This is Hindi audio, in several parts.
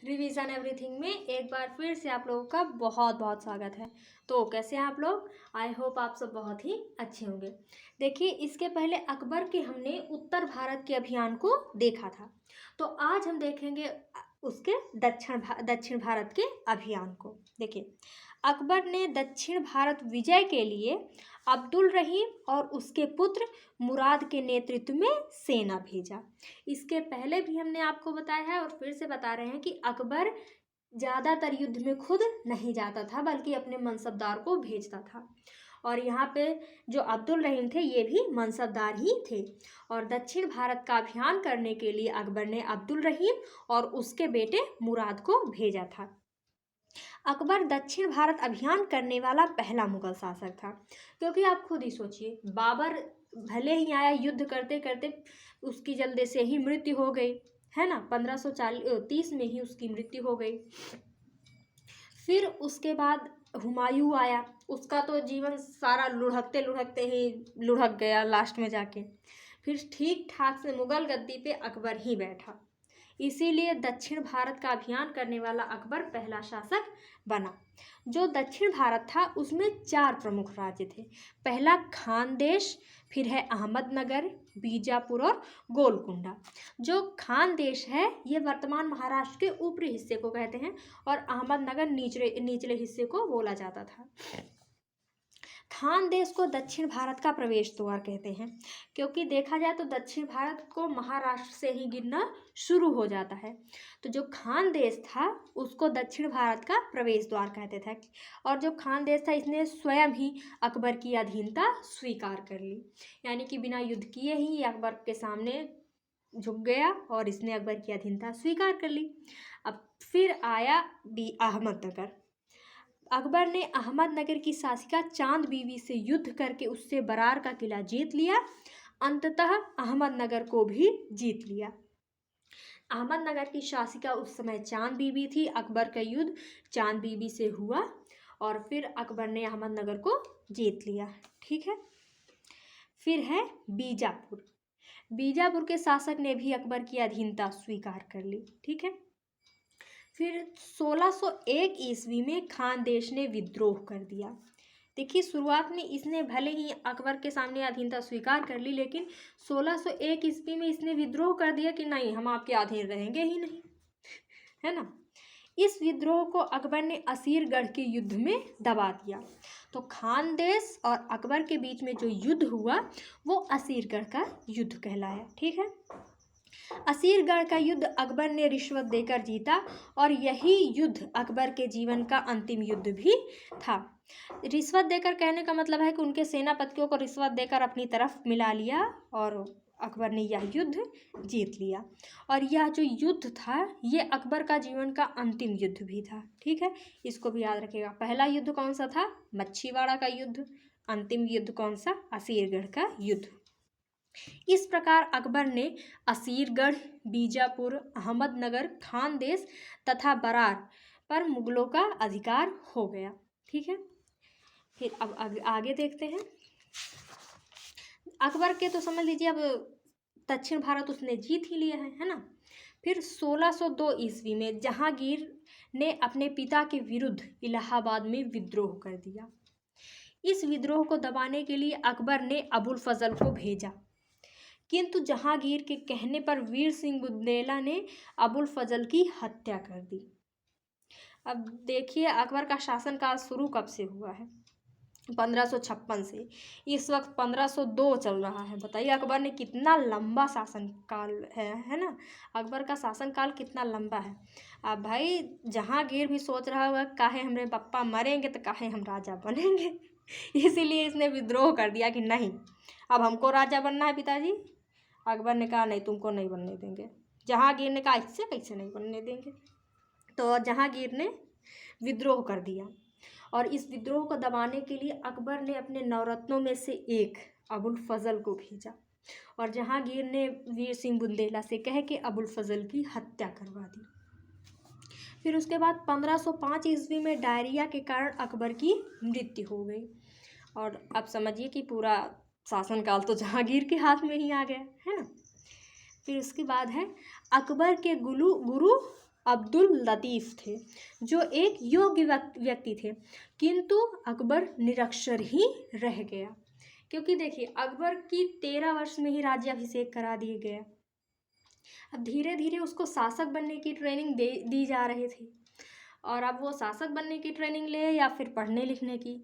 रिवीजन एवरीथिंग में एक बार फिर से आप लोगों का बहुत बहुत स्वागत है। तो कैसे हैं आप लोग? आई होप आप सब बहुत ही अच्छे होंगे। देखिए, इसके पहले अकबर के हमने उत्तर भारत के अभियान को देखा था। तो आज हम देखेंगे उसके दक्षिण भारत के अभियान को। देखिए, अकबर ने दक्षिण भारत विजय के लिए अब्दुल रहीम और उसके पुत्र मुराद के नेतृत्व में सेना भेजा। इसके पहले भी हमने आपको बताया है और फिर से बता रहे हैं कि अकबर ज़्यादातर युद्ध में खुद नहीं जाता था बल्कि अपने मनसबदार को भेजता था। और यहाँ पे जो अब्दुल रहीम थे ये भी मनसबदार ही थे। और दक्षिण भारत का अभियान करने के लिए अकबर ने अब्दुल रहीम और उसके बेटे मुराद को भेजा था। अकबर दक्षिण भारत अभियान करने वाला पहला मुगल शासक था, क्योंकि आप खुद ही सोचिए, बाबर भले ही आया, युद्ध करते करते उसकी जल्दी से ही मृत्यु हो गई, है ना। 1530 में ही उसकी मृत्यु हो गई। फिर उसके बाद हुमायूं आया, उसका तो जीवन सारा लुढ़कते लुढ़कते ही लुढ़क गया लास्ट में जाके। फिर ठीक ठाक से मुगल गद्दी पे अकबर ही बैठा। इसीलिए दक्षिण भारत का अभियान करने वाला अकबर पहला शासक बना। जो दक्षिण भारत था उसमें 4 प्रमुख राज्य थे। पहला खानदेश, फिर है अहमदनगर, बीजापुर और गोलकुंडा। जो खानदेश है ये वर्तमान महाराष्ट्र के ऊपरी हिस्से को कहते हैं और अहमदनगर निचले हिस्से को बोला जाता था। खानदेश को दक्षिण भारत का प्रवेश द्वार कहते हैं, क्योंकि देखा जाए तो दक्षिण भारत को महाराष्ट्र से ही गिनना शुरू हो जाता है। तो जो खानदेश था उसको दक्षिण भारत का प्रवेश द्वार कहते थे। और जो खानदेश था इसने स्वयं ही अकबर की अधीनता स्वीकार कर ली, यानी कि बिना युद्ध किए ही अकबर के सामने झुक गया और इसने अकबर की अधीनता स्वीकार कर ली। अब फिर आया अहमदनगर। अकबर ने अहमदनगर की शासिका चांद बीवी से युद्ध करके उससे बरार का किला जीत लिया। अंततः अहमदनगर को भी जीत लिया। अहमदनगर की शासिका उस समय चांद बीवी थी। अकबर का युद्ध चांद बीवी से हुआ और फिर अकबर ने अहमदनगर को जीत लिया। ठीक है। फिर है बीजापुर। बीजापुर के शासक ने भी अकबर की अधीनता स्वीकार कर ली। ठीक है। फिर 1601 ईस्वी में खानदेश ने विद्रोह कर दिया। देखिए, शुरुआत में इसने भले ही अकबर के सामने अधीनता स्वीकार कर ली, लेकिन 1601 ईस्वी में इसने विद्रोह कर दिया कि नहीं, हम आपके अधीन रहेंगे ही नहीं, है ना। इस विद्रोह को अकबर ने असीरगढ़ के युद्ध में दबा दिया। तो खानदेश और अकबर के बीच में जो युद्ध हुआ वो असीरगढ़ का युद्ध कहलाया। ठीक है। असीरगढ़ का युद्ध अकबर ने रिश्वत देकर जीता और यही युद्ध अकबर के जीवन का अंतिम युद्ध भी था। रिश्वत देकर कहने का मतलब है कि उनके सेनापतियों को रिश्वत देकर अपनी तरफ मिला लिया और अकबर ने यह युद्ध जीत लिया। और यह जो युद्ध था ये अकबर का जीवन का अंतिम युद्ध भी था। ठीक है, इसको भी याद रखिएगा। पहला युद्ध कौन सा था? मच्छीवाड़ा का युद्ध। अंतिम युद्ध कौन सा? असीरगढ़ का युद्ध। इस प्रकार अकबर ने असीरगढ़, बीजापुर, अहमदनगर, खानदेश तथा बरार पर मुगलों का अधिकार हो गया। ठीक है। फिर अब आगे देखते हैं। अकबर के तो समझ लीजिए अब दक्षिण भारत उसने जीत ही लिया है ना। फिर 1602 ईस्वी में जहांगीर ने अपने पिता के विरुद्ध इलाहाबाद में विद्रोह कर दिया। इस विद्रोह को दबाने के लिए अकबर ने अबुल फजल को भेजा, किंतु जहांगीर के कहने पर वीर सिंह बुंदेला ने अबुल फजल की हत्या कर दी। अब देखिए, अकबर का शासनकाल शुरू कब से हुआ है? 1556 से। इस वक्त 1502 चल रहा है। बताइए अकबर ने कितना लंबा शासनकाल है ना। अकबर का शासनकाल कितना लंबा है। अब भाई जहांगीर भी सोच रहा होगा काहे हमरे पप्पा मरेंगे तो काहे हम राजा बनेंगे इसीलिए इसने विद्रोह कर दिया कि नहीं, अब हमको राजा बनना है पिताजी। अकबर ने कहा नहीं, तुमको नहीं बनने देंगे। जहांगीर ने कहा इससे कैसे नहीं बनने देंगे। तो जहांगीर ने विद्रोह कर दिया और इस विद्रोह को दबाने के लिए अकबर ने अपने नवरत्नों में से एक अबुल फजल को भेजा और जहांगीर ने वीर सिंह बुंदेला से कह के अबुल फजल की हत्या करवा दी। फिर उसके बाद 1505 ईस्वी में डायरिया के कारण अकबर की मृत्यु हो गई और अब समझिए कि पूरा शासनकाल तो जहांगीर के हाथ में ही आ गया, है ना। फिर उसके बाद है अकबर के गुरु अब्दुल लतीफ़ थे, जो एक योग्य व्यक्ति थे, किंतु अकबर निरक्षर ही रह गया। क्योंकि देखिए अकबर की 13 वर्ष में ही राज्याभिषेक करा दिया गया। अब धीरे धीरे उसको शासक बनने की ट्रेनिंग दी जा रही थी, और अब वो शासक बनने की ट्रेनिंग ले या फिर पढ़ने लिखने की,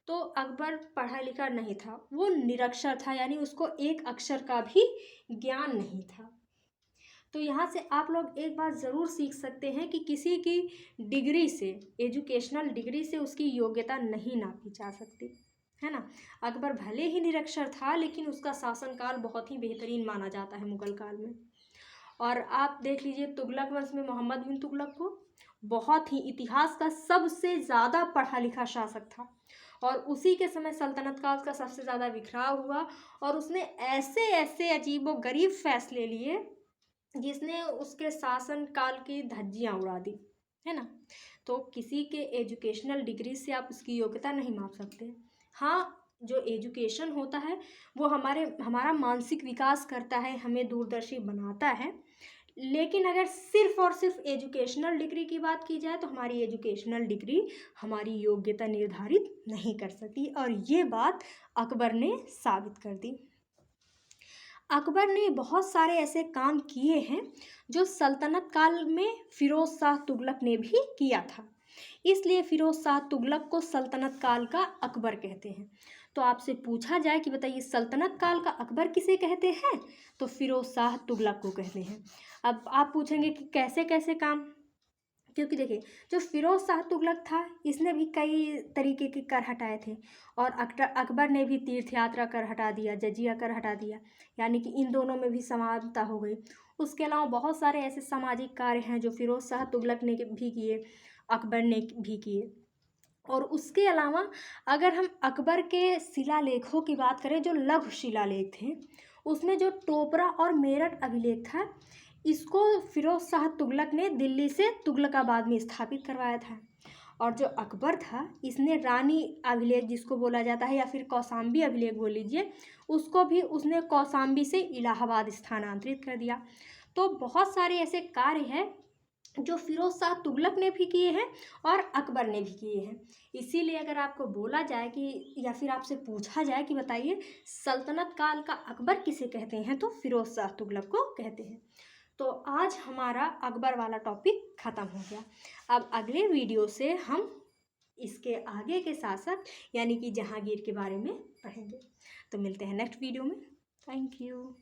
तो अकबर पढ़ा लिखा नहीं था, वो निरक्षर था, यानी उसको एक अक्षर का भी ज्ञान नहीं था। तो यहाँ से आप लोग एक बात ज़रूर सीख सकते हैं कि किसी की डिग्री से, एजुकेशनल डिग्री से उसकी योग्यता नहीं नापी जा सकती, है ना। अकबर भले ही निरक्षर था, लेकिन उसका शासनकाल बहुत ही बेहतरीन माना जाता है मुगल काल में। और आप देख लीजिए तुगलक वंश में मोहम्मद बिन तुगलक को, बहुत ही इतिहास का सबसे ज़्यादा पढ़ा लिखा शासक था, और उसी के समय सल्तनत काल का सबसे ज़्यादा बिखराव हुआ, और उसने ऐसे ऐसे अजीबो गरीब फैसले लिए जिसने उसके शासन काल की धज्जियाँ उड़ा दी, है ना। तो किसी के एजुकेशनल डिग्री से आप उसकी योग्यता नहीं माप सकते। हाँ, जो एजुकेशन होता है वो हमारा मानसिक विकास करता है, हमें दूरदर्शी बनाता है, लेकिन अगर सिर्फ़ और सिर्फ एजुकेशनल डिग्री की बात की जाए तो हमारी एजुकेशनल डिग्री हमारी योग्यता निर्धारित नहीं कर सकती, और ये बात अकबर ने साबित कर दी। अकबर ने बहुत सारे ऐसे काम किए हैं जो सल्तनत काल में फ़िरोज़ शाह तुगलक ने भी किया था, इसलिए फ़िरोज़ शाह तुगलक को सल्तनत काल का अकबर कहते हैं। तो आपसे पूछा जाए कि बताइए सल्तनत काल का अकबर किसे कहते हैं, तो फ़िरोज़ शाह तुगलक को कहते हैं। अब आप पूछेंगे कि कैसे कैसे काम, क्योंकि देखिए जो फ़िरोज़ शाह तुगलक था इसने भी कई तरीके के कर हटाए थे, और अकबर ने भी तीर्थ यात्रा कर हटा दिया, जजिया कर हटा दिया, यानी कि इन दोनों में भी समानता हो गई। उसके अलावा बहुत सारे ऐसे सामाजिक कार्य हैं जो फ़िरोज़ शाह तुगलक ने भी किए, अकबर ने भी किए। और उसके अलावा अगर हम अकबर के शिलालेखों की बात करें, जो लघु शिलालेख थे, उसमें जो टोपरा और मेरठ अभिलेख था, इसको फ़िरोज़ शाह तुगलक ने दिल्ली से तुगलकाबाद में स्थापित करवाया था। और जो अकबर था इसने रानी अभिलेख जिसको बोला जाता है, या फिर कौशाम्बी अभिलेख बोल लीजिए, उसको भी उसने कौशाम्बी से इलाहाबाद स्थानांतरित कर दिया। तो बहुत सारे ऐसे कार्य हैं जो फ़िरोज़ शाह तुगलक ने भी किए हैं और अकबर ने भी किए हैं। इसीलिए अगर आपको बोला जाए कि, या फिर आपसे पूछा जाए कि बताइए सल्तनत काल का अकबर किसे कहते हैं, तो फ़िरोज़ शाह तुगलक को कहते हैं। तो आज हमारा अकबर वाला टॉपिक ख़त्म हो गया। अब अगले वीडियो से हम इसके आगे के शासक यानी कि जहांगीर के बारे में पढ़ेंगे। तो मिलते हैं नेक्स्ट वीडियो में। Thank you.